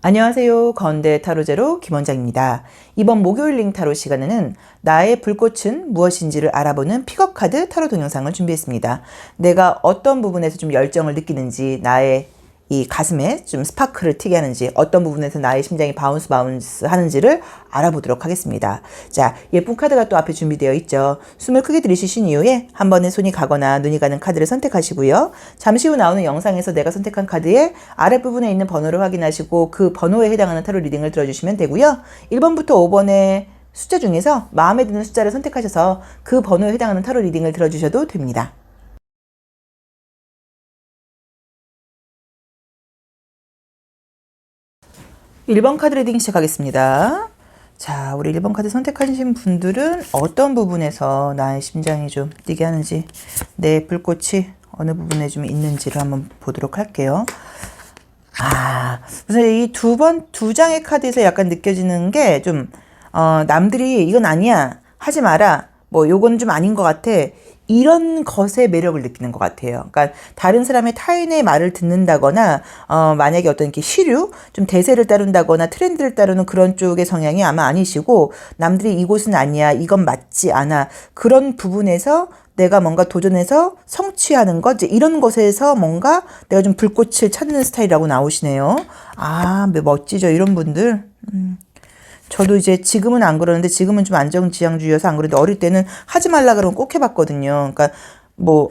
안녕하세요. 건대 타로제로 김원장입니다. 이번 목요일 링 타로 시간에는 나의 불꽃은 무엇인지를 알아보는 픽업 카드 타로 동영상을 준비했습니다. 내가 어떤 부분에서 좀 열정을 느끼는지, 나의 이 가슴에 좀 스파크를 튀게 하는지, 어떤 부분에서 나의 심장이 바운스 하는지를 알아보도록 하겠습니다. 자, 예쁜 카드가 또 앞에 준비되어 있죠. 숨을 크게 들이쉬신 이후에 한 번에 손이 가거나 눈이 가는 카드를 선택하시고요. 잠시 후 나오는 영상에서 내가 선택한 카드의 아랫부분에 있는 번호를 확인하시고 그 번호에 해당하는 타로 리딩을 들어주시면 되고요. 1번부터 5번의 숫자 중에서 마음에 드는 숫자를 선택하셔서 그 번호에 해당하는 타로 리딩을 들어주셔도 됩니다. 1번 카드 리딩 시작하겠습니다. 자, 우리 1번 카드 선택하신 분들은 어떤 부분에서 나의 심장이 좀 뛰게 하는지, 내 불꽃이 어느 부분에 좀 있는지를 한번 보도록 할게요. 우선 이 두 장의 카드에서 약간 느껴지는 게 좀, 남들이 이건 아니야, 하지 마라, 뭐 요건 좀 아닌 것 같아, 이런 것의 매력을 느끼는 것 같아요. 그러니까 다른 사람의 타인의 말을 듣는다거나 만약에 어떤 이렇게 시류, 좀 대세를 따른다거나 트렌드를 따르는 그런 쪽의 성향이 아마 아니시고, 남들이 이곳은 아니야, 이건 맞지 않아, 그런 부분에서 내가 뭔가 도전해서 성취하는 것, 이제 이런 것에서 뭔가 내가 좀 불꽃을 찾는 스타일이라고 나오시네요. 멋지죠, 이런 분들. 저도 이제 지금은 안 그러는데, 지금은 좀 안정지향주의여서 안 그러는데, 어릴 때는 하지 말라 그러면 꼭 해봤거든요. 그러니까 뭐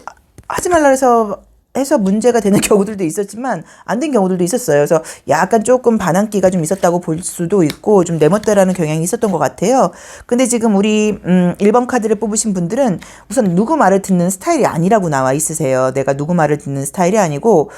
하지 말라 해서 문제가 되는 경우들도 있었지만 안 된 경우들도 있었어요. 그래서 약간 조금 반항기가 좀 있었다고 볼 수도 있고, 좀 내 멋대로라는 경향이 있었던 것 같아요. 근데 지금 우리 1번 카드를 뽑으신 분들은 우선 누구 말을 듣는 스타일이 아니라고 나와 있으세요. 내가 누구 말을 듣는 스타일이 아니고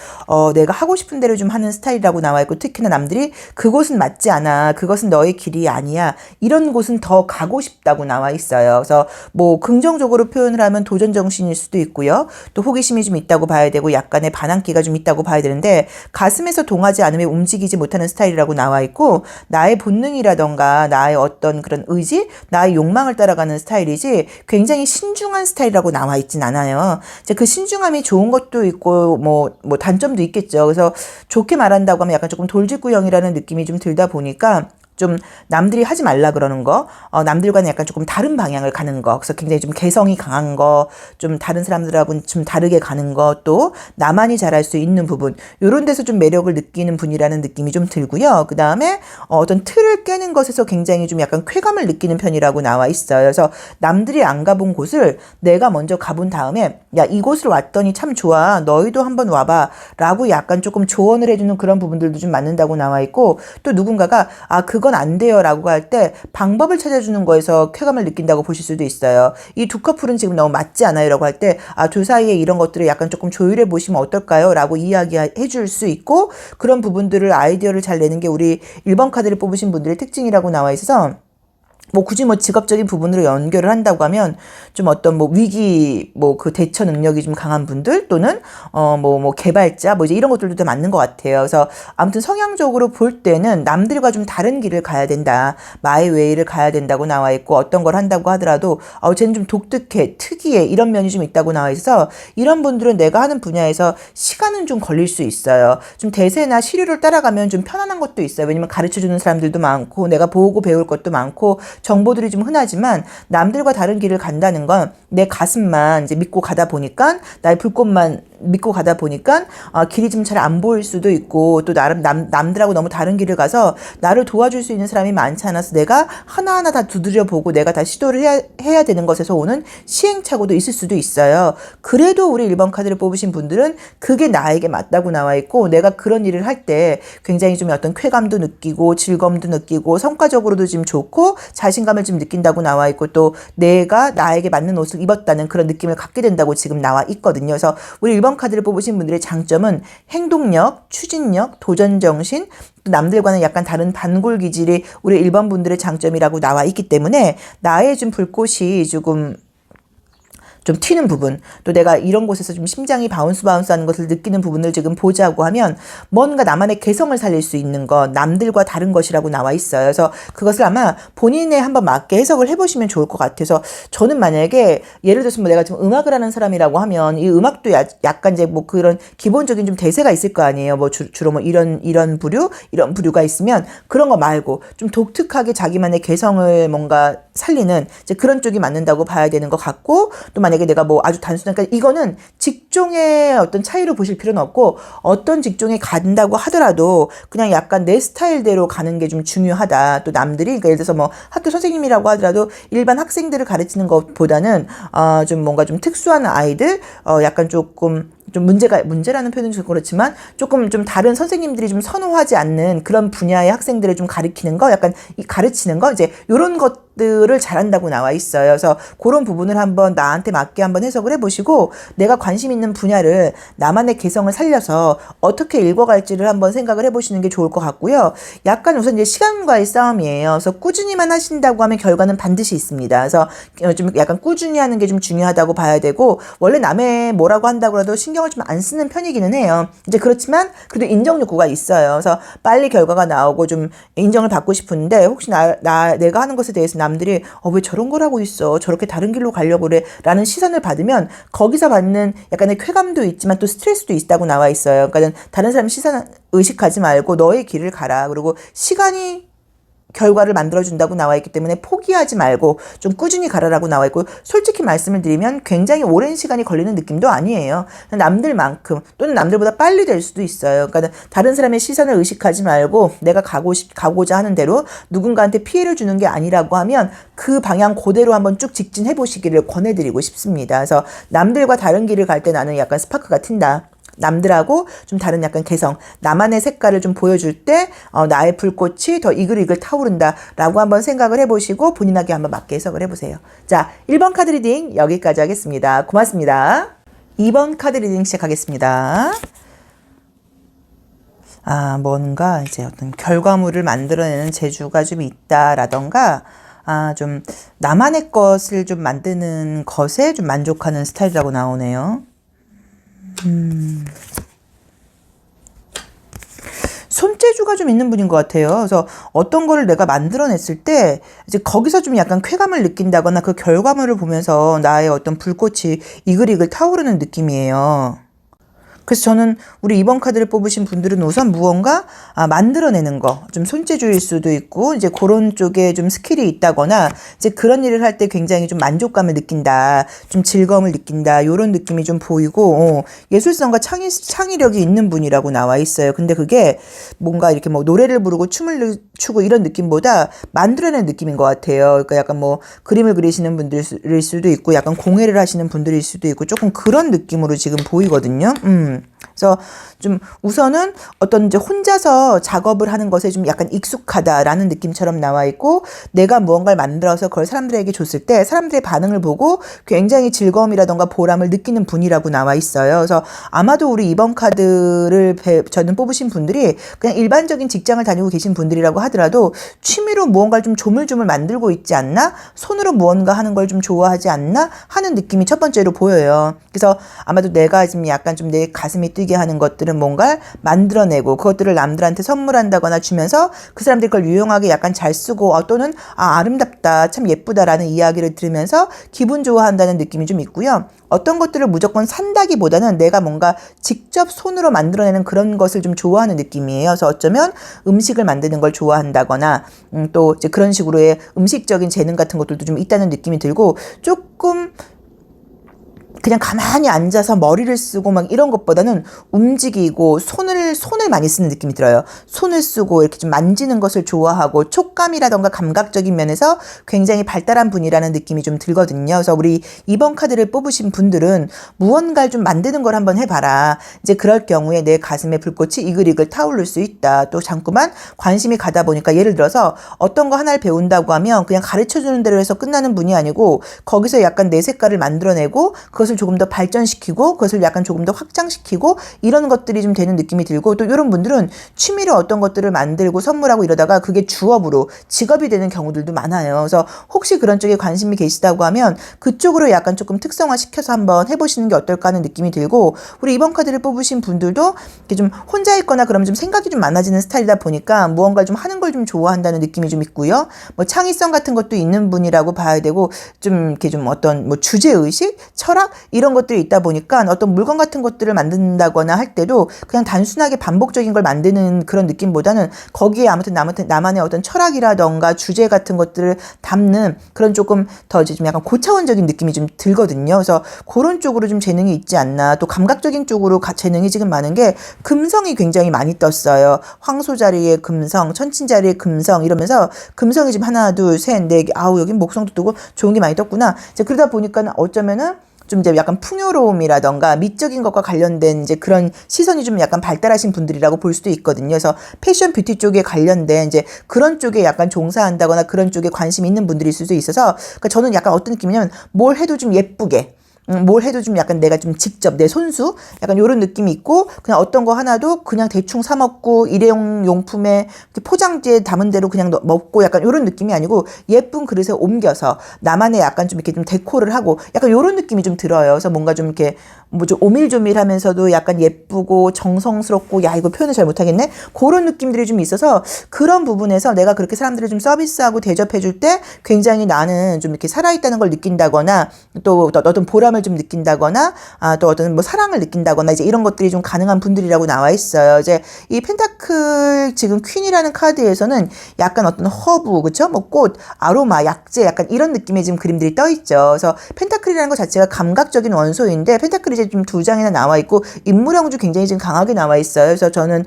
내가 하고 싶은 대로 좀 하는 스타일이라고 나와 있고, 특히나 남들이 그곳은 맞지 않아, 그것은 너의 길이 아니야, 이런 곳은 더 가고 싶다고 나와 있어요. 그래서 뭐 긍정적으로 표현을 하면 도전 정신일 수도 있고요. 또 호기심이 좀 있다고 봐야 되고, 약간의 반항기가 좀 있다고 봐야 되는데, 가슴에서 동하지 않으면 움직이지 못하는 스타일이라고 나와 있고, 나의 본능이라던가 나의 어떤 그런 의지, 나의 욕망을 따라가는 스타일이지 굉장히 신중한 스타일이라고 나와 있진 않아요. 이제 그 신중함이 좋은 것도 있고 뭐 단점도 있겠죠. 그래서 좋게 말한다고 하면 약간 조금 돌직구형이라는 느낌이 좀 들다 보니까, 좀 남들이 하지 말라 그러는 거, 남들과는 약간 조금 다른 방향을 가는 거, 그래서 굉장히 좀 개성이 강한 거, 좀 다른 사람들하고는 좀 다르게 가는 거, 또 나만이 잘할 수 있는 부분, 요런 데서 좀 매력을 느끼는 분이라는 느낌이 좀 들고요. 그 다음에 어떤 틀을 깨는 것에서 굉장히 좀 약간 쾌감을 느끼는 편이라고 나와 있어요. 그래서 남들이 안 가본 곳을 내가 먼저 가본 다음에, 야, 이곳을 왔더니 참 좋아, 너희도 한번 와봐 라고 약간 조금 조언을 해주는 그런 부분들도 좀 맞는다고 나와 있고, 또 누군가가 그건 안 돼요 라고 할 때 방법을 찾아주는 거에서 쾌감을 느낀다고 보실 수도 있어요. 이 두 커플은 지금 너무 맞지 않아요 라고 할 때, 둘 사이에 이런 것들을 약간 조금 조율해 보시면 어떨까요 라고 이야기해 줄 수 있고, 그런 부분들을 아이디어를 잘 내는 게 우리 1번 카드를 뽑으신 분들의 특징이라고 나와 있어서, 뭐 굳이 뭐 직업적인 부분으로 연결을 한다고 하면 좀 어떤 뭐 위기 그 대처 능력이 좀 강한 분들, 또는 개발자 이제 이런 것들도 다 맞는 것 같아요. 그래서 아무튼 성향적으로 볼 때는 남들과 좀 다른 길을 가야 된다, 마이 웨이를 가야 된다고 나와 있고, 어떤 걸 한다고 하더라도 쟤는 좀 독특해, 특이해, 이런 면이 좀 있다고 나와 있어서, 이런 분들은 내가 하는 분야에서 시간은 좀 걸릴 수 있어요. 좀 대세나 시류를 따라가면 좀 편안한 것도 있어요. 왜냐면 가르쳐주는 사람들도 많고, 내가 보고 배울 것도 많고, 정보들이 좀 흔하지만, 남들과 다른 길을 간다는 건 내 가슴만 이제 믿고 가다 보니까, 나의 불꽃만 믿고 가다 보니까 길이 좀 잘 안 보일 수도 있고, 또 나름 남들하고 너무 다른 길을 가서 나를 도와줄 수 있는 사람이 많지 않아서 내가 하나하나 다 두드려 보고 내가 다 시도를 해야 되는 것에서 오는 시행착오도 있을 수도 있어요. 그래도 우리 1번 카드를 뽑으신 분들은 그게 나에게 맞다고 나와 있고, 내가 그런 일을 할 때 굉장히 좀 어떤 쾌감도 느끼고 즐거움도 느끼고 성과적으로도 좀 좋고 자신감을 좀 느낀다고 나와 있고, 또 내가 나에게 맞는 옷을 입었다는 그런 느낌을 갖게 된다고 지금 나와 있거든요. 그래서 우리 1번 카드를 뽑으신 분들의 장점은 행동력, 추진력, 도전정신, 또 남들과는 약간 다른 반골 기질이 우리 1번 분들의 장점이라고 나와 있기 때문에, 나의 좀 불꽃이 조금 좀 튀는 부분, 또 내가 이런 곳에서 좀 심장이 바운스 하는 것을 느끼는 부분을 지금 보자고 하면 뭔가 나만의 개성을 살릴 수 있는 것, 남들과 다른 것이라고 나와 있어요. 그래서 그것을 아마 본인에 한번 맞게 해석을 해보시면 좋을 것 같아서, 저는 만약에 예를 들어서 뭐 내가 지금 음악을 하는 사람이라고 하면 이 음악도 약간 이제 뭐 그런 기본적인 좀 대세가 있을 거 아니에요. 뭐 주로 뭐 이런 부류가 있으면 그런 거 말고 좀 독특하게 자기만의 개성을 뭔가 살리는 이제 그런 쪽이 맞는다고 봐야 되는 것 같고, 또 만약에 내가 뭐 아주 단순한, 그러니까 이거는 직종의 어떤 차이로 보실 필요는 없고, 어떤 직종에 간다고 하더라도 그냥 약간 내 스타일대로 가는 게 좀 중요하다. 또 남들이, 그러니까 예를 들어서 뭐 학교 선생님이라고 하더라도 일반 학생들을 가르치는 것보다는 좀 뭔가 좀 특수한 아이들, 약간 조금 좀 문제라는 표현은 좀 그렇지만 조금 좀 다른 선생님들이 좀 선호하지 않는 그런 분야의 학생들을 좀 가르치는 거, 약간 가르치는 거, 이제 요런 것들을 잘한다고 나와 있어요. 그래서 그런 부분을 한번 나한테 맞게 한번 해석을 해보시고, 내가 관심 있는 분야를 나만의 개성을 살려서 어떻게 읽어갈지를 한번 생각을 해보시는 게 좋을 것 같고요. 약간 우선 이제 시간과의 싸움이에요. 그래서 꾸준히만 하신다고 하면 결과는 반드시 있습니다. 그래서 좀 약간 꾸준히 하는 게 좀 중요하다고 봐야 되고, 원래 남의 뭐라고 한다고 해도 신경을 좀 안 쓰는 편이기는 해요. 이제 그렇지만 그래도 인정 욕구가 있어요. 그래서 빨리 결과가 나오고 좀 인정을 받고 싶은데, 혹시 내가 하는 것에 대해서 남들이 왜 저런 걸 하고 있어, 저렇게 다른 길로 가려고 그래 라는 시선을 받으면 거기서 받는 약간의 쾌감도 있지만 또 스트레스도 있다고 나와 있어요. 그러니까 다른 사람 시선 의식하지 말고 너의 길을 가라. 그리고 시간이 결과를 만들어준다고 나와 있기 때문에 포기하지 말고 좀 꾸준히 가라라고 나와 있고, 솔직히 말씀을 드리면 굉장히 오랜 시간이 걸리는 느낌도 아니에요. 남들만큼 또는 남들보다 빨리 될 수도 있어요. 그러니까 다른 사람의 시선을 의식하지 말고 내가 가고자 하는 대로 누군가한테 피해를 주는 게 아니라고 하면 그 방향 그대로 한번 쭉 직진해 보시기를 권해드리고 싶습니다. 그래서 남들과 다른 길을 갈 때 나는 약간 스파크가 튄다. 남들하고 좀 다른 약간 개성, 나만의 색깔을 좀 보여줄 때 나의 불꽃이 더 이글이글 타오른다 라고 한번 생각을 해보시고 본인에게 한번 맞게 해석을 해보세요. 자, 1번 카드 리딩 여기까지 하겠습니다. 고맙습니다. 2번 카드 리딩 시작하겠습니다. 뭔가 이제 어떤 결과물을 만들어내는 재주가 좀 있다라던가, 좀 나만의 것을 좀 만드는 것에 좀 만족하는 스타일이라고 나오네요. 손재주가 좀 있는 분인 것 같아요. 그래서 어떤 거를 내가 만들어냈을 때 이제 거기서 좀 약간 쾌감을 느낀다거나 그 결과물을 보면서 나의 어떤 불꽃이 이글이글 타오르는 느낌이에요. 그래서 저는 우리 2번 카드를 뽑으신 분들은 우선 무언가 만들어내는 거, 좀 손재주일 수도 있고, 이제 그런 쪽에 좀 스킬이 있다거나, 이제 그런 일을 할 때 굉장히 좀 만족감을 느낀다, 좀 즐거움을 느낀다, 요런 느낌이 좀 보이고, 예술성과 창의력이 있는 분이라고 나와 있어요. 근데 그게 뭔가 이렇게 뭐 노래를 부르고 춤을 추고 이런 느낌보다 만들어내는 느낌인 것 같아요. 그러니까 약간 뭐 그림을 그리시는 분들일 수도 있고, 약간 공예를 하시는 분들일 수도 있고, 조금 그런 느낌으로 지금 보이거든요. 그래서 좀 우선은 어떤 이제 혼자서 작업을 하는 것에 좀 약간 익숙하다라는 느낌처럼 나와 있고, 내가 무언가를 만들어서 그걸 사람들에게 줬을 때 사람들의 반응을 보고 굉장히 즐거움이라던가 보람을 느끼는 분이라고 나와 있어요. 그래서 아마도 우리 2번 카드를 저는 뽑으신 분들이 그냥 일반적인 직장을 다니고 계신 분들이라고 하더라도 취미로 무언가를 좀 조물조물 만들고 있지 않나? 손으로 무언가 하는 걸 좀 좋아하지 않나? 하는 느낌이 첫 번째로 보여요. 그래서 아마도 내가 지금 약간 좀 내 가슴이 뛰게 하는 것들은 뭔가 만들어내고 그것들을 남들한테 선물한다거나 주면서 그 사람들이 그걸 유용하게 약간 잘 쓰고, 또는 아름답다, 참 예쁘다라는 이야기를 들으면서 기분 좋아한다는 느낌이 좀 있고요. 어떤 것들을 무조건 산다기보다는 내가 뭔가 직접 손으로 만들어내는 그런 것을 좀 좋아하는 느낌이에요. 그래서 어쩌면 음식을 만드는 걸 좋아한다거나, 또 이제 그런 식으로의 음식적인 재능 같은 것들도 좀 있다는 느낌이 들고, 조금 그냥 가만히 앉아서 머리를 쓰고 막 이런 것보다는 움직이고 손을 많이 쓰는 느낌이 들어요. 손을 쓰고 이렇게 좀 만지는 것을 좋아하고, 촉감이라던가 감각적인 면에서 굉장히 발달한 분이라는 느낌이 좀 들거든요. 그래서 우리 2번 카드를 뽑으신 분들은 무언가를 좀 만드는 걸 한번 해봐라. 이제 그럴 경우에 내 가슴에 불꽃이 이글이글 타오를 수 있다. 또 자꾸만 관심이 가다 보니까, 예를 들어서 어떤 거 하나를 배운다고 하면 그냥 가르쳐주는 대로 해서 끝나는 분이 아니고 거기서 약간 내 색깔을 만들어내고 그것을 그것을 조금 더 발전시키고 그것을 약간 조금 더 확장시키고 이런 것들이 좀 되는 느낌이 들고, 또 이런 분들은 취미로 어떤 것들을 만들고 선물하고 이러다가 그게 주업으로 직업이 되는 경우들도 많아요. 그래서 혹시 그런 쪽에 관심이 계시다고 하면 그쪽으로 약간 조금 특성화 시켜서 한번 해보시는 게 어떨까 하는 느낌이 들고, 우리 이번 카드를 뽑으신 분들도 이렇게 좀 혼자 있거나 그러면 좀 생각이 좀 많아지는 스타일이다 보니까 무언가를 좀 하는 걸 좀 좋아한다는 느낌이 좀 있고요. 뭐 창의성 같은 것도 있는 분이라고 봐야 되고, 좀 이렇게 좀 어떤 뭐 주제의식, 철학 이런 것들이 있다 보니까 어떤 물건 같은 것들을 만든다거나 할 때도 그냥 단순하게 반복적인 걸 만드는 그런 느낌보다는 거기에 아무튼 나만의 어떤 철학이라던가 주제 같은 것들을 담는 그런 조금 더 이제 좀 약간 고차원적인 느낌이 좀 들거든요. 그래서 그런 쪽으로 좀 재능이 있지 않나. 또 감각적인 쪽으로 재능이 지금 많은 게 금성이 굉장히 많이 떴어요. 황소 자리에 금성, 천친 자리에 금성 이러면서 금성이 지금 하나, 둘, 셋, 네 개, 아우 여긴 목성도 뜨고 좋은 게 많이 떴구나. 이제 그러다 보니까 어쩌면은 좀 이제 약간 풍요로움이라던가 미적인 것과 관련된 이제 그런 시선이 좀 약간 발달하신 분들이라고 볼 수도 있거든요. 그래서 패션 뷰티 쪽에 관련된 이제 그런 쪽에 약간 종사한다거나 그런 쪽에 관심 있는 분들이 있을 수 있어서, 그러니까 저는 약간 어떤 느낌이냐면 뭘 해도 좀 예쁘게, 뭘 해도 좀 약간 내가 좀 직접 내 손수 약간 요런 느낌이 있고, 그냥 어떤 거 하나도 그냥 대충 사 먹고 일회용 용품에 포장지에 담은 대로 그냥 먹고 약간 요런 느낌이 아니고 예쁜 그릇에 옮겨서 나만의 약간 좀 이렇게 좀 데코를 하고 약간 요런 느낌이 좀 들어요. 그래서 뭔가 좀 이렇게 뭐 좀 오밀조밀하면서도 약간 예쁘고 정성스럽고, 야 이거 표현을 잘 못하겠네, 그런 느낌들이 좀 있어서 그런 부분에서 내가 그렇게 사람들을 좀 서비스하고 대접해 줄 때 굉장히 나는 좀 이렇게 살아있다는 걸 느낀다거나, 또 어떤 보람을 좀 느낀다거나, 또 어떤 뭐 사랑을 느낀다거나 이제 이런 것들이 좀 가능한 분들이라고 나와 있어요. 이제 이 펜타클 지금 퀸이라는 카드에서는 약간 어떤 허브, 그쵸? 뭐 꽃, 아로마, 약재 약간 이런 느낌의 지금 그림들이 떠 있죠. 그래서 펜타클이라는 것 자체가 감각적인 원소인데, 펜타클이 이제 좀 두 장이나 나와 있고 인물형도 굉장히 지금 강하게 나와 있어요. 그래서 저는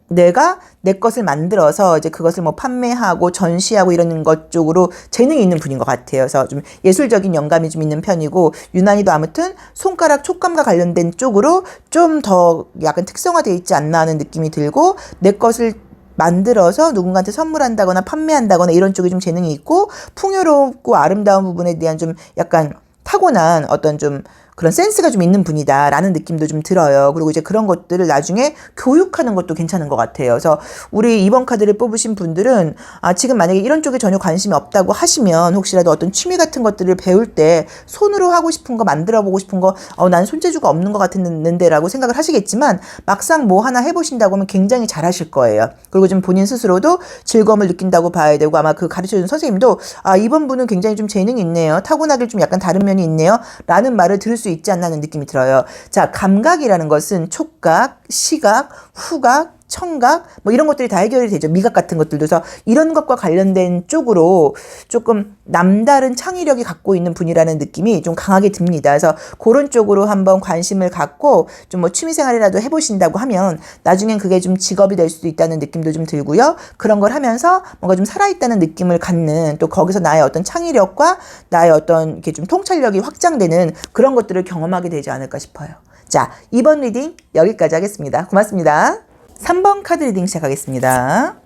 내가 내 것을 만들어서 이제 그것을 뭐 판매하고 전시하고 이러는 것 쪽으로 재능이 있는 분인 것 같아요. 그래서 좀 예술적인 영감이 좀 있는 편이고, 유난히도 아무튼 손가락 촉감과 관련된 쪽으로 좀 더 약간 특성화되어 있지 않나 하는 느낌이 들고, 내 것을 만들어서 누군가한테 선물한다거나 판매한다거나 이런 쪽에 좀 재능이 있고, 풍요롭고 아름다운 부분에 대한 좀 약간 타고난 어떤 좀 그런 센스가 좀 있는 분이다라는 느낌도 좀 들어요. 그리고 이제 그런 것들을 나중에 교육하는 것도 괜찮은 것 같아요. 그래서 우리 이번 카드를 뽑으신 분들은 지금 만약에 이런 쪽에 전혀 관심이 없다고 하시면, 혹시라도 어떤 취미 같은 것들을 배울 때 손으로 하고 싶은 거, 만들어 보고 싶은 거, 난 손재주가 없는 것 같았는데 라고 생각을 하시겠지만, 막상 뭐 하나 해보신다고 하면 굉장히 잘하실 거예요. 그리고 좀 본인 스스로도 즐거움을 느낀다고 봐야 되고, 아마 그 가르쳐주는 선생님도 이번 분은 굉장히 좀 재능이 있네요, 타고나길 좀 약간 다른 면이 있네요 라는 말을 들을 수 있지 않나 하는 느낌이 들어요. 자, 감각이라는 것은 촉각, 시각, 후각, 청각 뭐 이런 것들이 다 해결이 되죠. 미각 같은 것들도. 그래서 이런 것과 관련된 쪽으로 조금 남다른 창의력이 갖고 있는 분이라는 느낌이 좀 강하게 듭니다. 그래서 그런 쪽으로 한번 관심을 갖고 좀 뭐 취미생활이라도 해보신다고 하면 나중엔 그게 좀 직업이 될 수도 있다는 느낌도 좀 들고요. 그런 걸 하면서 뭔가 좀 살아있다는 느낌을 갖는, 또 거기서 나의 어떤 창의력과 나의 어떤 이렇게 좀 통찰력이 확장되는 그런 것들을 경험하게 되지 않을까 싶어요. 자, 이번 리딩 여기까지 하겠습니다. 고맙습니다. 3번 카드 리딩 시작하겠습니다.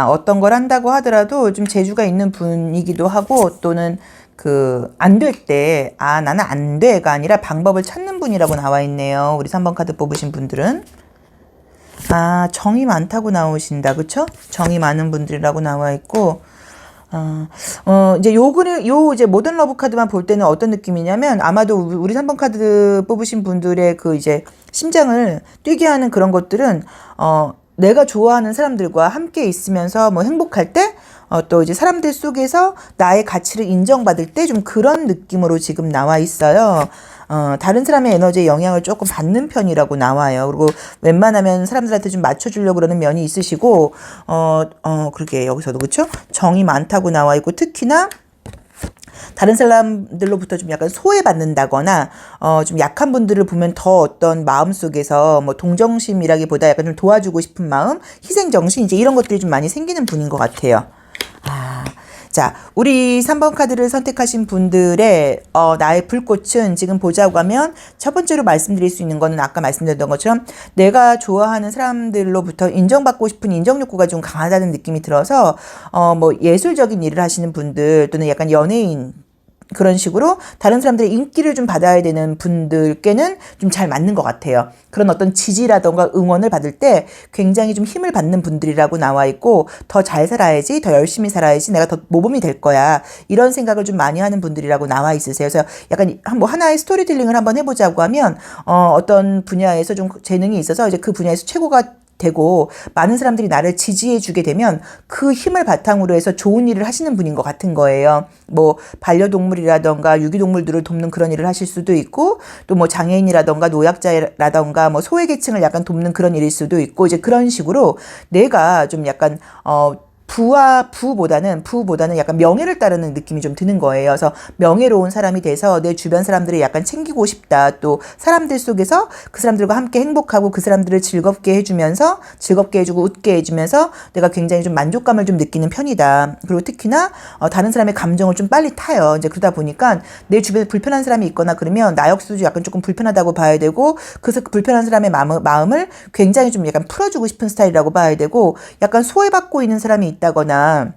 어떤 걸 한다고 하더라도 좀 재주가 있는 분이기도 하고, 또는 안 될 때, 나는 안 돼가 아니라 방법을 찾는 분이라고 나와 있네요. 우리 3번 카드 뽑으신 분들은. 정이 많다고 나오신다. 그쵸? 정이 많은 분들이라고 나와 있고, 이제 이제 모던 러브 카드만 볼 때는 어떤 느낌이냐면, 아마도 우리 3번 카드 뽑으신 분들의 이제 심장을 뛰게 하는 그런 것들은, 내가 좋아하는 사람들과 함께 있으면서 뭐 행복할 때, 또 이제 사람들 속에서 나의 가치를 인정받을 때 좀 그런 느낌으로 지금 나와 있어요. 다른 사람의 에너지에 영향을 조금 받는 편이라고 나와요. 그리고 웬만하면 사람들한테 좀 맞춰주려고 그러는 면이 있으시고, 그러게, 여기서도 그쵸? 정이 많다고 나와 있고, 특히나 다른 사람들로부터 좀 약간 소외받는다거나, 좀 약한 분들을 보면 더 어떤 마음 속에서 뭐 동정심이라기보다 약간 좀 도와주고 싶은 마음, 희생정신, 이제 이런 것들이 좀 많이 생기는 분인 것 같아요. 자, 우리 3번 카드를 선택하신 분들의 나의 불꽃은 지금 보자고 하면, 첫 번째로 말씀드릴 수 있는 거는 아까 말씀드렸던 것처럼 내가 좋아하는 사람들로부터 인정받고 싶은 인정 욕구가 좀 강하다는 느낌이 들어서, 뭐 예술적인 일을 하시는 분들, 또는 약간 연예인 그런 식으로 다른 사람들의 인기를 좀 받아야 되는 분들께는 좀 잘 맞는 것 같아요. 그런 어떤 지지라던가 응원을 받을 때 굉장히 좀 힘을 받는 분들이라고 나와 있고, 더 잘 살아야지, 더 열심히 살아야지, 내가 더 모범이 될 거야, 이런 생각을 좀 많이 하는 분들이라고 나와 있으세요. 그래서 약간 뭐 하나의 스토리텔링을 한번 해보자고 하면 어떤 분야에서 좀 재능이 있어서 이제 그 분야에서 최고가 되고 많은 사람들이 나를 지지해 주게 되면 그 힘을 바탕으로 해서 좋은 일을 하시는 분인 것 같은 거예요. 뭐 반려동물이라던가 유기동물들을 돕는 그런 일을 하실 수도 있고, 또 뭐 장애인이라던가 노약자라던가 뭐 소외계층을 약간 돕는 그런 일일 수도 있고, 이제 그런 식으로 내가 좀 약간 부보다는 약간 명예를 따르는 느낌이 좀 드는 거예요. 그래서 명예로운 사람이 돼서 내 주변 사람들을 약간 챙기고 싶다. 또 사람들 속에서 그 사람들과 함께 행복하고 그 사람들을 즐겁게 해주면서, 즐겁게 해주고 웃게 해주면서 내가 굉장히 좀 만족감을 좀 느끼는 편이다. 그리고 특히나 다른 사람의 감정을 좀 빨리 타요. 이제 그러다 보니까 내 주변에 불편한 사람이 있거나 그러면 나 역시도 약간 조금 불편하다고 봐야 되고, 그래서 그 불편한 사람의 마음을 굉장히 좀 약간 풀어주고 싶은 스타일이라고 봐야 되고, 약간 소외받고 있는 사람이 있다거나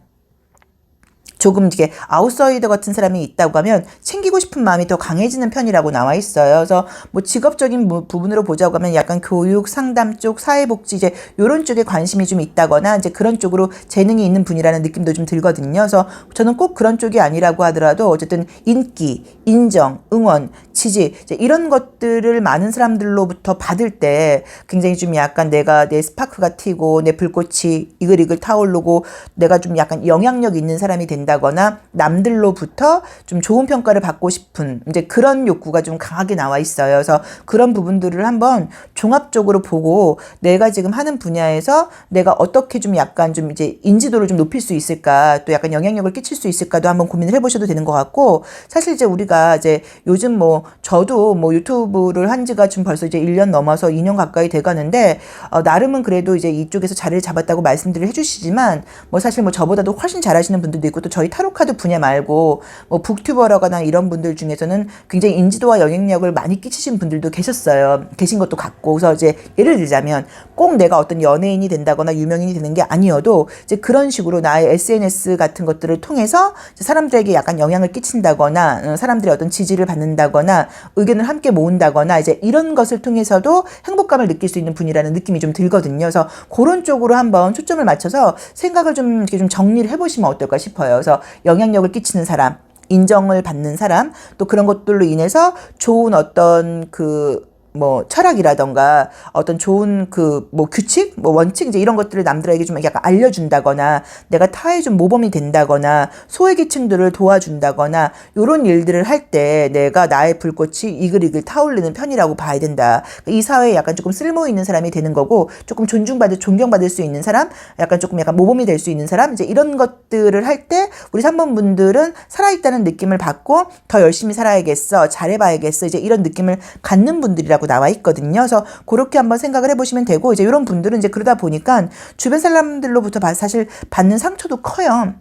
조금 이게 아웃사이더 같은 사람이 있다고 하면 챙기고 싶은 마음이 더 강해지는 편이라고 나와 있어요. 그래서 뭐 직업적인 부분으로 보자고 하면 약간 교육, 상담 쪽, 사회복지 이제 요런 쪽에 관심이 좀 있다거나 이제 그런 쪽으로 재능이 있는 분이라는 느낌도 좀 들거든요. 그래서 저는 꼭 그런 쪽이 아니라고 하더라도 어쨌든 인기, 인정, 응원, 지지 이제 이런 것들을 많은 사람들로부터 받을 때 굉장히 좀 약간 내가 내 스파크가 튀고 내 불꽃이 이글이글 타오르고 내가 좀 약간 영향력 있는 사람이 된다거나 남들로부터 좀 좋은 평가를 받고 싶은 이제 그런 욕구가 좀 강하게 나와 있어요. 그래서 그런 부분들을 한번 종합적으로 보고 내가 지금 하는 분야에서 내가 어떻게 좀 약간 좀 이제 인지도를 좀 높일 수 있을까, 또 약간 영향력을 끼칠 수 있을까도 한번 고민을 해보셔도 되는 것 같고, 사실 이제 우리가 이제 요즘 뭐 저도 뭐 유튜브를 한 지가 지금 벌써 이제 1년 넘어서 2년 가까이 돼 가는데 나름은 그래도 이제 이쪽에서 자리를 잡았다고 말씀들을 해주시지만 뭐 사실 뭐 저보다도 훨씬 잘하시는 분들도 있고, 또 저희 타로카드 분야 말고 뭐 북튜버라거나 이런 분들 중에서는 굉장히 인지도와 영향력을 많이 끼치신 분들도 계신 것도 같고, 그래서 이제 예를 들자면 꼭 내가 어떤 연예인이 된다거나 유명인이 되는 게 아니어도 이제 그런 식으로 나의 SNS 같은 것들을 통해서 사람들에게 약간 영향을 끼친다거나 사람들의 어떤 지지를 받는다거나 의견을 함께 모은다거나 이제 이런 것을 통해서도 행복감을 느낄 수 있는 분이라는 느낌이 좀 들거든요. 그래서 그런 쪽으로 한번 초점을 맞춰서 생각을 좀 이렇게 좀 정리를 해보시면 어떨까 싶어요. 그래서 영향력을 끼치는 사람, 인정을 받는 사람, 또 그런 것들로 인해서 좋은 어떤 뭐 철학이라던가 어떤 좋은 뭐 규칙, 뭐 원칙 이제 이런 것들을 남들에게 좀 약간 알려준다거나 내가 타에 좀 모범이 된다거나 소외계층들을 도와준다거나 이런 일들을 할 때 내가 나의 불꽃이 이글이글 타오르는 편이라고 봐야 된다. 이 사회에 약간 조금 쓸모 있는 사람이 되는 거고, 조금 존경받을 수 있는 사람, 약간 조금 약간 모범이 될 수 있는 사람, 이제 이런 것들을 할 때 우리 3번 분들은 살아있다는 느낌을 받고 더 열심히 살아야겠어, 잘해봐야겠어, 이제 이런 느낌을 갖는 분들이라고 나와 있거든요. 그래서 그렇게 한번 생각을 해보시면 되고, 이제 이런 분들은 이제 그러다 보니까 주변 사람들로부터 사실 받는 상처도 커요.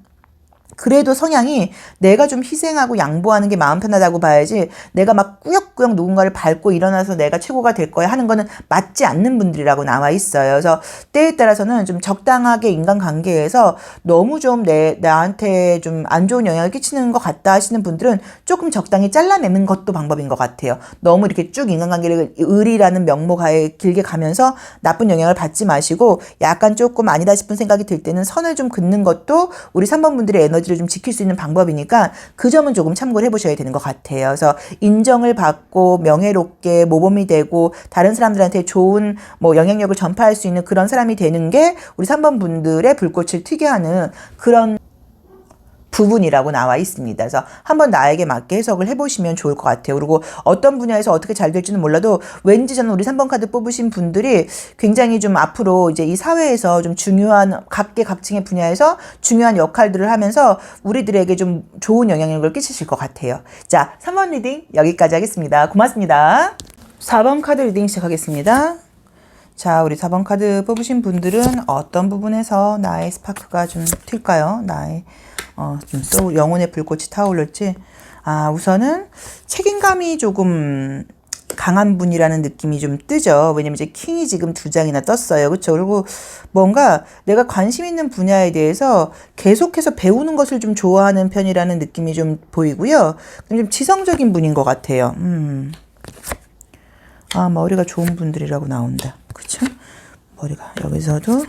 그래도 성향이 내가 좀 희생하고 양보하는 게 마음 편하다고 봐야지, 내가 막 꾸역꾸역 누군가를 밟고 일어나서 내가 최고가 될 거야 하는 거는 맞지 않는 분들이라고 나와 있어요. 그래서 때에 따라서는 좀 적당하게 인간관계에서 너무 좀 나한테 좀 안 좋은 영향을 끼치는 것 같다 하시는 분들은 조금 적당히 잘라내는 것도 방법인 것 같아요. 너무 이렇게 쭉 인간관계를 의리라는 명목하에 길게 가면서 나쁜 영향을 받지 마시고, 약간 조금 아니다 싶은 생각이 들 때는 선을 좀 긋는 것도 우리 3번 분들의 에너지를 좀 지킬 수 있는 방법이니까 그 점은 조금 참고를 해보셔야 되는 것 같아요. 그래서 인정을 받고 명예롭게 모범이 되고 다른 사람들한테 좋은 뭐 영향력을 전파할 수 있는 그런 사람이 되는 게 우리 3번 분들의 불꽃을 튀게 하는 그런 부분이라고 나와 있습니다. 그래서 한번 나에게 맞게 해석을 해보시면 좋을 것 같아요. 그리고 어떤 분야에서 어떻게 잘 될지는 몰라도 왠지 저는 우리 3번 카드 뽑으신 분들이 굉장히 좀 앞으로 이제 이 사회에서 좀 중요한 각계각층의 분야에서 중요한 역할들을 하면서 우리들에게 좀 좋은 영향력을 끼치실 것 같아요. 자, 3번 리딩 여기까지 하겠습니다. 고맙습니다. 4번 카드 리딩 시작하겠습니다. 자, 우리 4번 카드 뽑으신 분들은 어떤 부분에서 나의 스파크가 좀 튈까요? 나의 좀 영혼의 불꽃이 타오를지. 우선은 책임감이 조금 강한 분이라는 느낌이 좀 뜨죠. 왜냐면 이제 킹이 지금 2장이나 떴어요. 그렇죠? 그리고 뭔가 내가 관심 있는 분야에 대해서 계속해서 배우는 것을 좀 좋아하는 편이라는 느낌이 좀 보이고요. 좀 지성적인 분인 것 같아요. 아, 머리가 좋은 분들이라고 나온다. 그쵸? 머리가 여기서도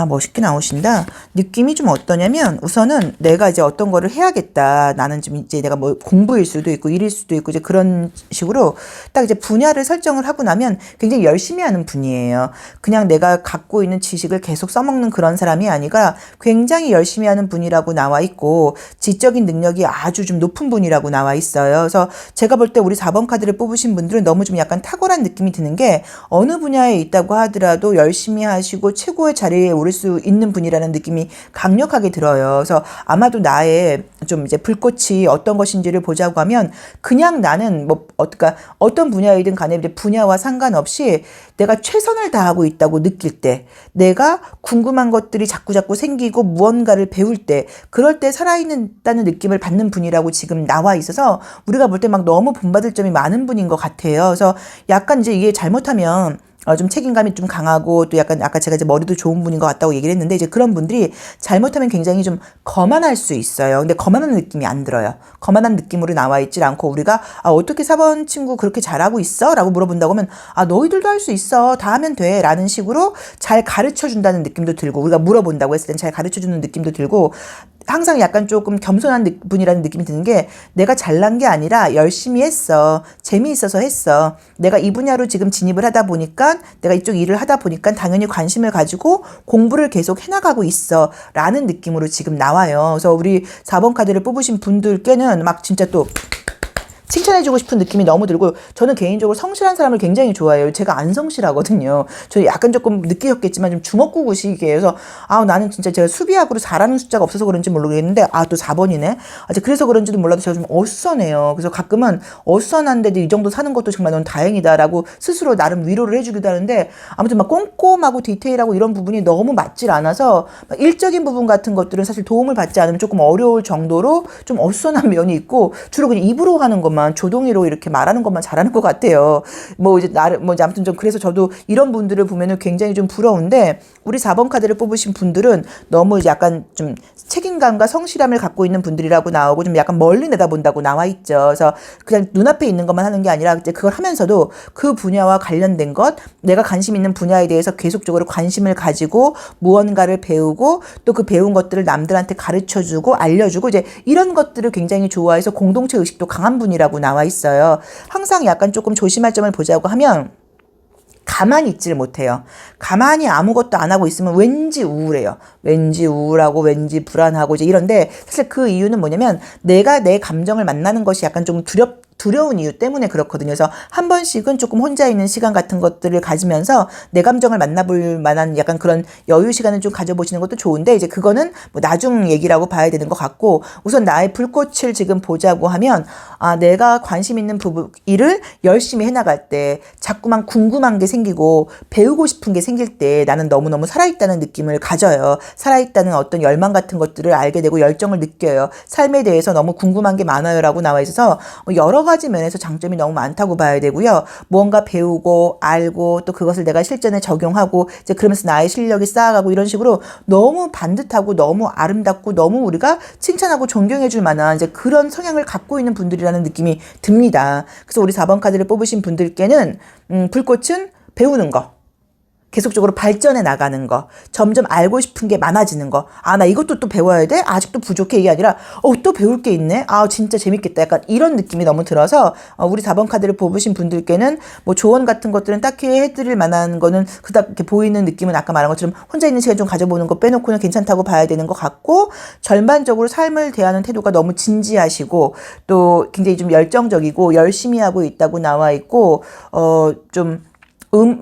멋있게 나오신다. 느낌이 좀 어떠냐면, 우선은 내가 이제 어떤 거를 해야겠다. 나는 좀 이제 내가 뭐 공부일 수도 있고, 일일 수도 있고, 이제 그런 식으로 딱 이제 분야를 설정을 하고 나면 굉장히 열심히 하는 분이에요. 그냥 내가 갖고 있는 지식을 계속 써먹는 그런 사람이 아니라 굉장히 열심히 하는 분이라고 나와 있고, 지적인 능력이 아주 좀 높은 분이라고 나와 있어요. 그래서 제가 볼 때 우리 4번 카드를 뽑으신 분들은 너무 좀 약간 탁월한 느낌이 드는 게, 어느 분야에 있다고 하더라도 열심히 하시고 최고의 자리에 오를 수 있는 분이라는 느낌이 강력하게 들어요. 그래서 아마도 나의 좀 이제 불꽃이 어떤 것인지를 보자고 하면, 그냥 나는 뭐 어떤 분야이든 간에 이제 분야와 상관없이 내가 최선을 다하고 있다고 느낄 때, 내가 궁금한 것들이 자꾸자꾸 생기고 무언가를 배울 때, 그럴 때 살아있다는 느낌을 받는 분이라고 지금 나와 있어서 우리가 볼 때 막 너무 본받을 점이 많은 분인 것 같아요. 그래서 약간 이제 이게 잘못하면 좀 책임감이 좀 강하고, 또 약간 아까 제가 이제 머리도 좋은 분인 것 같다고 얘기를 했는데, 이제 그런 분들이 잘못하면 굉장히 좀 거만할 수 있어요. 근데 거만한 느낌이 안 들어요. 거만한 느낌으로 나와 있질 않고, 우리가 어떻게 4번 친구 그렇게 잘하고 있어? 라고 물어본다고 하면, 너희들도 할 수 있어. 다 하면 돼. 라는 식으로 잘 가르쳐 준다는 느낌도 들고, 우리가 물어본다고 했을 땐 잘 가르쳐 주는 느낌도 들고, 항상 약간 조금 겸손한 분이라는 느낌이 드는 게, 내가 잘난 게 아니라 열심히 했어. 재미있어서 했어. 내가 이 분야로 지금 진입을 하다 보니까, 내가 이쪽 일을 하다 보니까 당연히 관심을 가지고 공부를 계속 해나가고 있어. 라는 느낌으로 지금 나와요. 그래서 우리 4번 카드를 뽑으신 분들께는 막 진짜 또 칭찬해주고 싶은 느낌이 너무 들고, 저는 개인적으로 성실한 사람을 굉장히 좋아해요. 제가 안 성실하거든요. 저 약간 조금 느끼셨겠지만 좀 주먹구구식이에요. 그래서 나는 진짜 제가 수비학으로 잘하는 숫자가 없어서 그런지 모르겠는데, 또 4번이네. 그래서 그런지도 몰라도 제가 좀 어수선해요. 그래서 가끔은 어수선한데도 이 정도 사는 것도 정말 넌 다행이다라고 스스로 나름 위로를 해주기도 하는데, 아무튼 막 꼼꼼하고 디테일하고 이런 부분이 너무 맞질 않아서 일적인 부분 같은 것들은 사실 도움을 받지 않으면 조금 어려울 정도로 좀 어수선한 면이 있고, 주로 그냥 입으로 하는 것만, 조동이로 이렇게 말하는 것만 잘하는 것 같아요. 이제 아무튼 좀, 그래서 저도 이런 분들을 보면은 굉장히 좀 부러운데, 우리 4번 카드를 뽑으신 분들은 너무 이제 약간 좀 책임감과 성실함을 갖고 있는 분들이라고 나오고, 좀 약간 멀리 내다본다고 나와 있죠. 그래서 그냥 눈앞에 있는 것만 하는 게 아니라 이제 그걸 하면서도 그 분야와 관련된 것, 내가 관심 있는 분야에 대해서 계속적으로 관심을 가지고 무언가를 배우고, 또 그 배운 것들을 남들한테 가르쳐주고 알려주고, 이제 이런 것들을 굉장히 좋아해서 공동체 의식도 강한 분이라고 나와 있어요. 항상 약간 조금 조심할 점을 보자고 하면, 가만히 있지를 못해요. 가만히 아무것도 안 하고 있으면 왠지 우울해요. 왠지 우울하고 왠지 불안하고 이제 이런데, 사실 그 이유는 뭐냐면, 내가 내 감정을 만나는 것이 약간 좀 두려운 이유 때문에 그렇거든요. 그래서 한 번씩은 조금 혼자 있는 시간 같은 것들을 가지면서 내 감정을 만나볼 만한 약간 그런 여유 시간을 좀 가져보시는 것도 좋은데, 이제 그거는 뭐 나중 얘기라고 봐야 되는 것 같고, 우선 나의 불꽃을 지금 보자고 하면, 내가 관심 있는 일을 열심히 해나갈 때 자꾸만 궁금한 게 생기고 배우고 싶은 게 생길 때, 나는 너무너무 살아있다는 느낌을 가져요. 살아있다는 어떤 열망 같은 것들을 알게 되고 열정을 느껴요. 삶에 대해서 너무 궁금한 게 많아요 라고 나와 있어서, 여러 가지 면에서 장점이 너무 많다고 봐야 되고요. 무언가 배우고 알고, 또 그것을 내가 실전에 적용하고, 이제 그러면서 나의 실력이 쌓아가고, 이런 식으로 너무 반듯하고 너무 아름답고 너무 우리가 칭찬하고 존경해 줄 만한 이제 그런 성향을 갖고 있는 분들이라는 느낌이 듭니다. 그래서 우리 4번 카드를 뽑으신 분들께는 불꽃은 배우는 거, 계속적으로 발전해 나가는 거, 점점 알고 싶은 게 많아지는 거. 나 이것도 또 배워야 돼? 아직도 부족해? 이게 아니라 또 배울 게 있네? 진짜 재밌겠다. 약간 이런 느낌이 너무 들어서, 우리 4번 카드를 뽑으신 분들께는 뭐 조언 같은 것들은 딱히 해드릴 만한 거는 그닥 이렇게 보이는 느낌은, 아까 말한 것처럼 혼자 있는 시간 좀 가져보는 거 빼놓고는 괜찮다고 봐야 되는 것 같고, 전반적으로 삶을 대하는 태도가 너무 진지하시고, 또 굉장히 좀 열정적이고 열심히 하고 있다고 나와 있고, 좀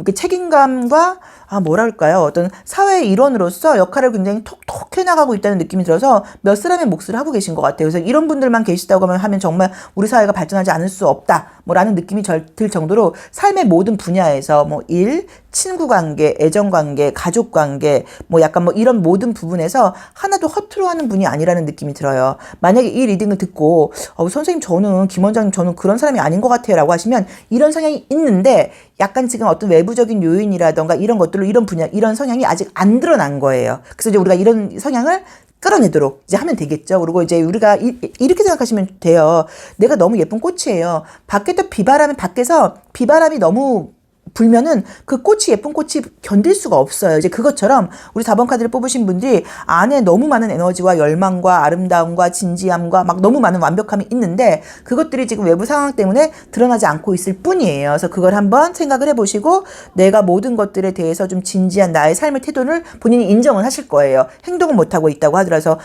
그 책임감과 뭐랄까요? 어떤 사회의 일원으로서 역할을 굉장히 톡톡 해나가고 있다는 느낌이 들어서 몇 사람의 몫을 하고 계신 것 같아요. 그래서 이런 분들만 계시다고 하면 정말 우리 사회가 발전하지 않을 수 없다. 라는 느낌이 들 정도로 삶의 모든 분야에서 일, 친구 관계, 애정 관계, 가족 관계, 약간 이런 모든 부분에서 하나도 허투루 하는 분이 아니라는 느낌이 들어요. 만약에 이 리딩을 듣고, 선생님 김 원장님 저는 그런 사람이 아닌 것 같아요. 라고 하시면 이런 성향이 있는데 약간 지금 어떤 외부적인 요인이라던가 이런 것들로 이런 분야, 이런 성향이 아직 안 드러난 거예요. 그래서 이제 우리가 이런 성향을 끌어내도록 이제 하면 되겠죠. 그리고 이제 우리가 이렇게 생각하시면 돼요. 내가 너무 예쁜 꽃이에요. 밖에서 비바람이 너무 불면은 그 꽃이 예쁜 꽃이 견딜 수가 없어요. 이제 그것처럼 우리 4번 카드를 뽑으신 분들이 안에 너무 많은 에너지와 열망과 아름다움과 진지함과 막 너무 많은 완벽함이 있는데 그것들이 지금 외부 상황 때문에 드러나지 않고 있을 뿐이에요. 그래서 그걸 한번 생각을 해보시고 내가 모든 것들에 대해서 좀 진지한 나의 삶의 태도를 본인이 인정을 하실 거예요. 행동은 못하고 있다고 하더라도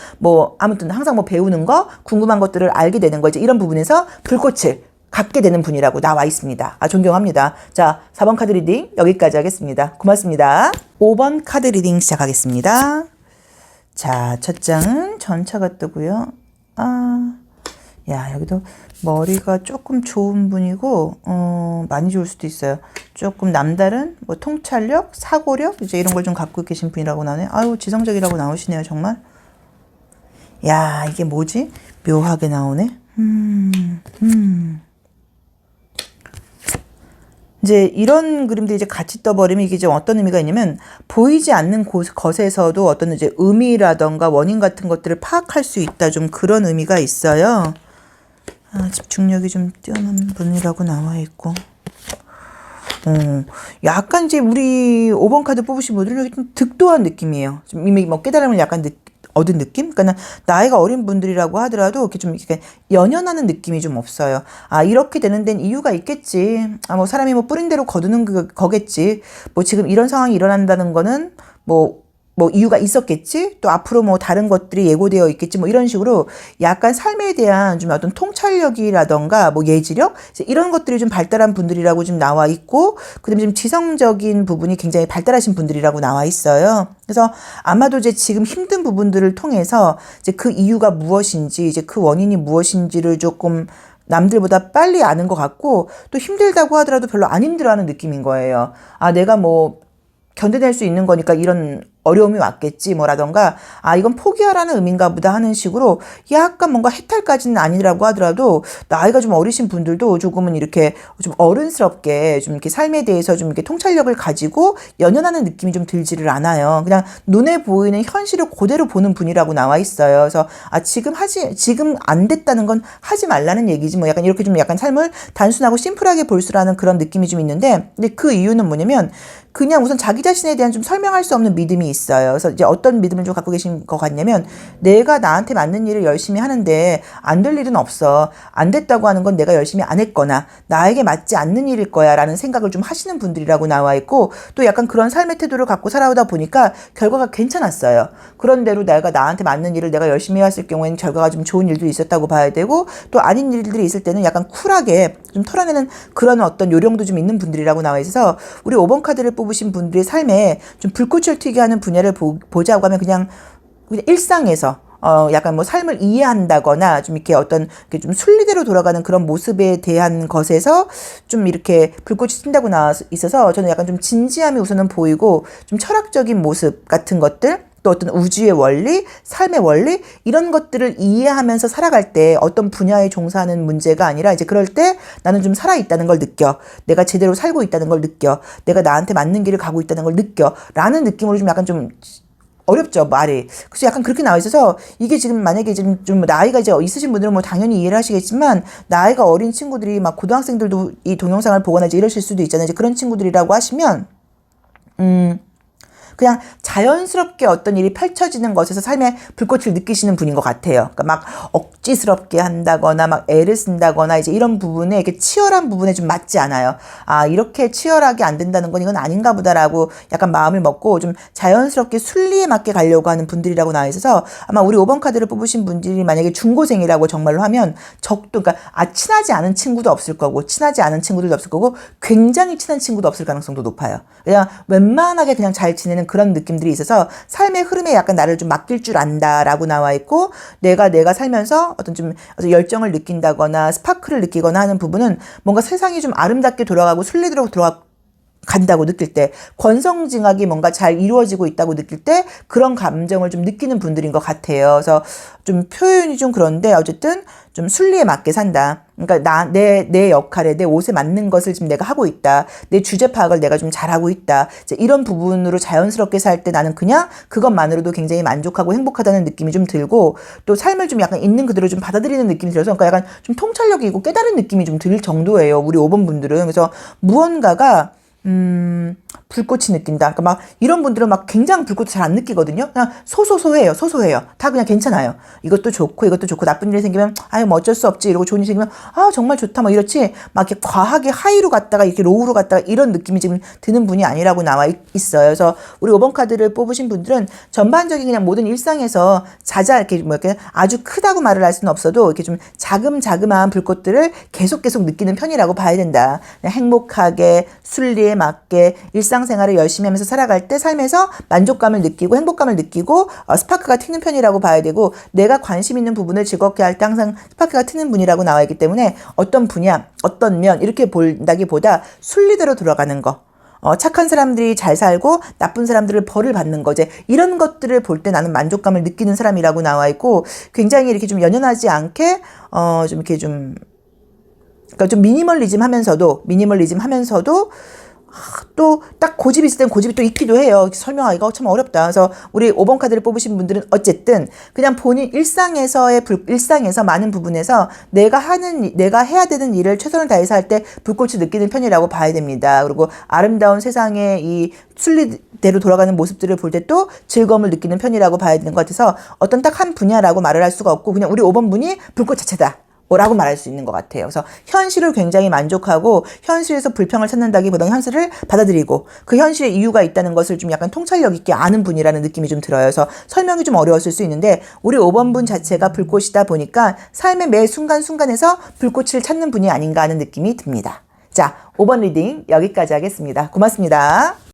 아무튼 항상 배우는 거, 궁금한 것들을 알게 되는 거 이제 이런 부분에서 불꽃을 갖게 되는 분이라고 나와 있습니다. 존경합니다. 자, 4번 카드 리딩 여기까지 하겠습니다. 고맙습니다. 5번 카드 리딩 시작하겠습니다. 자, 첫 장은 전차가 뜨고요. 여기도 머리가 조금 좋은 분이고, 많이 좋을 수도 있어요. 조금 남다른, 통찰력, 사고력, 이제 이런 걸 좀 갖고 계신 분이라고 나오네. 지성적이라고 나오시네요, 정말. 이게 뭐지? 묘하게 나오네. 이제 이런 그림들이 이제 같이 떠버리면 이게 좀 어떤 의미가 있냐면 보이지 않는 것에서도 어떤 이제 의미라던가 원인 같은 것들을 파악할 수 있다. 좀 그런 의미가 있어요. 집중력이 좀 뛰어난 분이라고 나와 있고. 약간 이제 우리 5번 카드 뽑으신 분들은 좀 득도한 느낌이에요. 좀 이미 깨달음을 약간 얻은 느낌? 그러니까 나이가 어린 분들이라고 하더라도 이렇게 좀 이렇게 연연하는 느낌이 좀 없어요. 이렇게 되는 데는 이유가 있겠지. 사람이 뿌린 대로 거두는 거겠지. 지금 이런 상황이 일어난다는 거는 이유가 있었겠지? 또 앞으로 다른 것들이 예고되어 있겠지? 이런 식으로 약간 삶에 대한 좀 어떤 통찰력이라던가 예지력? 이런 것들이 좀 발달한 분들이라고 좀 나와 있고, 그 다음에 좀 지성적인 부분이 굉장히 발달하신 분들이라고 나와 있어요. 그래서 아마도 이제 지금 힘든 부분들을 통해서 이제 그 이유가 무엇인지, 이제 그 원인이 무엇인지를 조금 남들보다 빨리 아는 것 같고, 또 힘들다고 하더라도 별로 안 힘들어하는 느낌인 거예요. 내가 견뎌낼 수 있는 거니까 이런 어려움이 왔겠지 라던가 이건 포기하라는 의미인가 보다 하는 식으로 약간 뭔가 해탈까지는 아니라고 하더라도 나이가 좀 어리신 분들도 조금은 이렇게 좀 어른스럽게 좀 이렇게 삶에 대해서 좀 이렇게 통찰력을 가지고 연연하는 느낌이 좀 들지를 않아요. 그냥 눈에 보이는 현실을 그대로 보는 분이라고 나와 있어요. 그래서 지금 안 됐다는 건 하지 말라는 얘기지 약간 이렇게 좀 약간 삶을 단순하고 심플하게 볼 수라는 그런 느낌이 좀 있는데, 근데 그 이유는 뭐냐면 그냥 우선 자기 자신에 대한 좀 설명할 수 없는 믿음이 있어요. 그래서 이제 어떤 믿음을 좀 갖고 계신 것 같냐면 내가 나한테 맞는 일을 열심히 하는데 안 될 일은 없어. 안 됐다고 하는 건 내가 열심히 안 했거나 나에게 맞지 않는 일일 거야 라는 생각을 좀 하시는 분들이라고 나와 있고, 또 약간 그런 삶의 태도를 갖고 살아오다 보니까 결과가 괜찮았어요. 그런대로 내가 나한테 맞는 일을 내가 열심히 해왔을 경우에는 결과가 좀 좋은 일도 있었다고 봐야 되고, 또 아닌 일들이 있을 때는 약간 쿨하게 좀 털어내는 그런 어떤 요령도 좀 있는 분들이라고 나와 있어서 우리 5번 카드를 뽑으신 분들의 삶에 좀 불꽃을 튀게 하는 분야를 보자고 하면 그냥 일상에서 약간 삶을 이해한다거나 좀 이렇게 어떤 좀 순리대로 돌아가는 그런 모습에 대한 것에서 좀 이렇게 불꽃이 튄다고 나와 있어서 저는 약간 좀 진지함이 우선은 보이고 좀 철학적인 모습 같은 것들, 또 어떤 우주의 원리, 삶의 원리 이런 것들을 이해하면서 살아갈 때 어떤 분야에 종사하는 문제가 아니라 이제 그럴 때 나는 좀 살아있다는 걸 느껴. 내가 제대로 살고 있다는 걸 느껴. 내가 나한테 맞는 길을 가고 있다는 걸 느껴. 라는 느낌으로 좀 약간 좀 어렵죠, 말이. 그래서 약간 그렇게 나와 있어서 이게 지금 만약에 좀 나이가 이제 있으신 분들은 당연히 이해를 하시겠지만 나이가 어린 친구들이 고등학생들도 이 동영상을 보거나 이제 이러실 수도 있잖아요. 이제 그런 친구들이라고 하시면 그냥 자연스럽게 어떤 일이 펼쳐지는 것에서 삶의 불꽃을 느끼시는 분인 것 같아요. 그러니까 막 억지스럽게 한다거나 막 애를 쓴다거나 이제 이런 부분에 이렇게 치열한 부분에 좀 맞지 않아요. 아, 이렇게 치열하게 안 된다는 건 이건 아닌가 보다라고 약간 마음을 먹고 좀 자연스럽게 순리에 맞게 가려고 하는 분들이라고 나와 있어서 아마 우리 5번 카드를 뽑으신 분들이 만약에 중고생이라고 정말로 하면 적도, 그러니까 친하지 않은 친구도 없을 거고 친하지 않은 친구들도 없을 거고 굉장히 친한 친구도 없을 가능성도 높아요. 그냥 웬만하게 그냥 잘 지내는 그런 느낌들이 있어서 삶의 흐름에 약간 나를 좀 맡길 줄 안다라고 나와 있고 내가 살면서 어떤 좀 열정을 느낀다거나 스파크를 느끼거나 하는 부분은 뭔가 세상이 좀 아름답게 돌아가고 순리대로 간다고 느낄 때, 권성징악이 뭔가 잘 이루어지고 있다고 느낄 때 그런 감정을 좀 느끼는 분들인 것 같아요. 그래서 좀 표현이 좀 그런데 어쨌든 좀 순리에 맞게 산다. 그러니까 내 역할에 내 옷에 맞는 것을 지금 내가 하고 있다. 내 주제 파악을 내가 좀 잘하고 있다. 이제 이런 부분으로 자연스럽게 살 때 나는 그냥 그것만으로도 굉장히 만족하고 행복하다는 느낌이 좀 들고 또 삶을 좀 약간 있는 그대로 좀 받아들이는 느낌이 들어서 그러니까 약간 좀 통찰력이 있고 깨달은 느낌이 좀 들 정도예요. 우리 5번 분들은. 그래서 무언가가 불꽃이 느낀다. 그러니까 막 이런 분들은 막 굉장히 불꽃을 잘 안 느끼거든요. 그냥 소소해요. 다 그냥 괜찮아요. 이것도 좋고 나쁜 일이 생기면 아유 뭐 어쩔 수 없지 이러고 좋은 일이 생기면 아 정말 좋다 뭐 이렇지 막 이렇게 과하게 하이로 갔다가 이렇게 로우로 갔다가 이런 느낌이 지금 드는 분이 아니라고 나와 있어요. 그래서 우리 5번 카드를 뽑으신 분들은 전반적인 그냥 모든 일상에서 이렇게 뭐 이렇게 아주 크다고 말을 할 수는 없어도 이렇게 좀 자그마한 불꽃들을 계속 느끼는 편이라고 봐야 된다. 행복하게 순리에 맞게 일상생활을 열심히 하면서 살아갈 때 삶에서 만족감을 느끼고 행복감을 느끼고 스파크가 튀는 편이라고 봐야 되고 내가 관심 있는 부분을 즐겁게 할 때 항상 스파크가 튀는 분이라고 나와 있기 때문에 어떤 분야, 어떤 면 이렇게 본다기보다 순리대로 돌아가는 거. 착한 사람들이 잘 살고 나쁜 사람들을 벌을 받는 거 이제 이런 것들을 볼 때 나는 만족감을 느끼는 사람이라고 나와 있고 굉장히 이렇게 좀 연연하지 않게 좀 이렇게 좀 그러니까 좀 미니멀리즘 하면서도 또 딱 고집이 있을 땐 고집이 또 있기도 해요. 설명하기가 참 어렵다. 그래서 우리 5번 카드를 뽑으신 분들은 어쨌든 그냥 본인 일상에서 많은 부분에서 내가 해야 되는 일을 최선을 다해서 할 때 불꽃을 느끼는 편이라고 봐야 됩니다. 그리고 아름다운 세상의 이 순리대로 돌아가는 모습들을 볼 때 또 즐거움을 느끼는 편이라고 봐야 되는 것 같아서 어떤 딱 한 분야라고 말을 할 수가 없고 그냥 우리 5번 분이 불꽃 자체다. 라고 말할 수 있는 것 같아요. 그래서 현실을 굉장히 만족하고 현실에서 불평을 찾는다기보다는 현실을 받아들이고 그 현실에 이유가 있다는 것을 좀 약간 통찰력 있게 아는 분이라는 느낌이 좀 들어요. 그래서 설명이 좀 어려웠을 수 있는데 우리 5번 분 자체가 불꽃이다 보니까 삶의 매 순간순간에서 불꽃을 찾는 분이 아닌가 하는 느낌이 듭니다. 자, 5번 리딩 여기까지 하겠습니다. 고맙습니다.